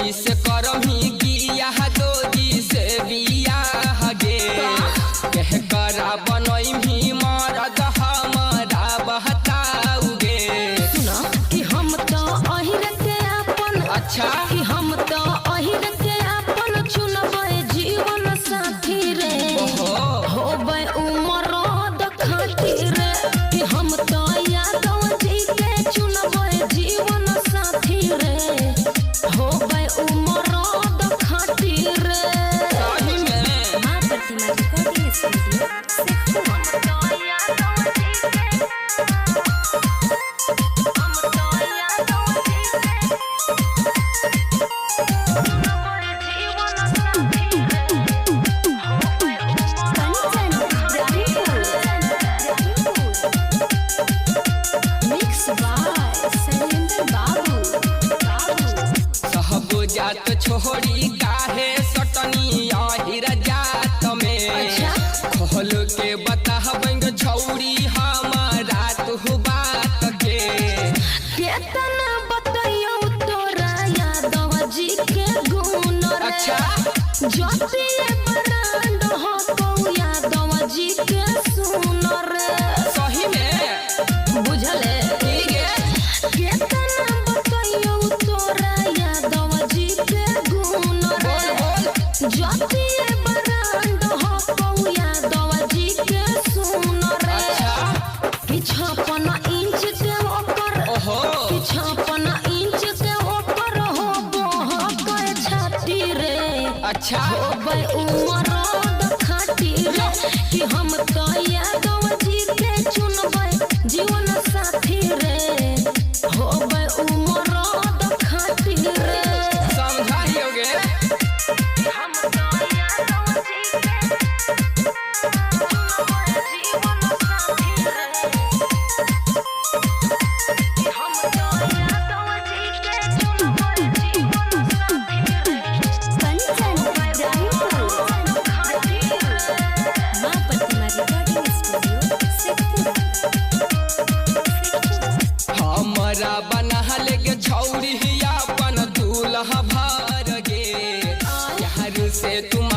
कैसे करमी किया दोजी से बियाह गे कह करा बनई मरद हमारा बहताऊगे। सुना कि हम तो अहिर के अपन अच्छा कि हम तो अहिर के अपन चुनबे जीवन साथी रे होबे उमर खाती रे कि हम तो यादव जी के चुनबे जीवन साथी रे होबे उमर खाती रे। सही में मां प्रतिमा रिकॉर्डिंग स्टूडियो जात छोड़ी काहे सटनी आहिर जात में खोल के बताबंग छौड़ी हमारा तू बात के केतना बताइयो तोरा यादव जी के गुण रे। अच्छा ज्योतिए ब्रांड हो को यादव जी के सुन रे। सही में बुझले ठीक है केतना बताइयो तोरा यादव जी के गुण रे। ज्योतिए ब्रांड हो को यादव जी के सुन रे। कि 56 इंच के ऊपर ओहो 56 इंच के ऊपर हो के छाती रे अच्छा होबे उमर खाती रे कि हम तो यादव जी के चुनबे जीवन साथी रे होबे उमर खाती रे। समझाइयोगे हम तो यादव जी के चुनबे जीवन साथी रे हम तो यादव जी के चुनबे जीवन साथी रे। कंचन खाती रे मां प्रतिमा रिकॉर्डिंग स्टूडियो हमारा बना लेगे छौड़ी अपन दूल्हा भर गे यार से तुम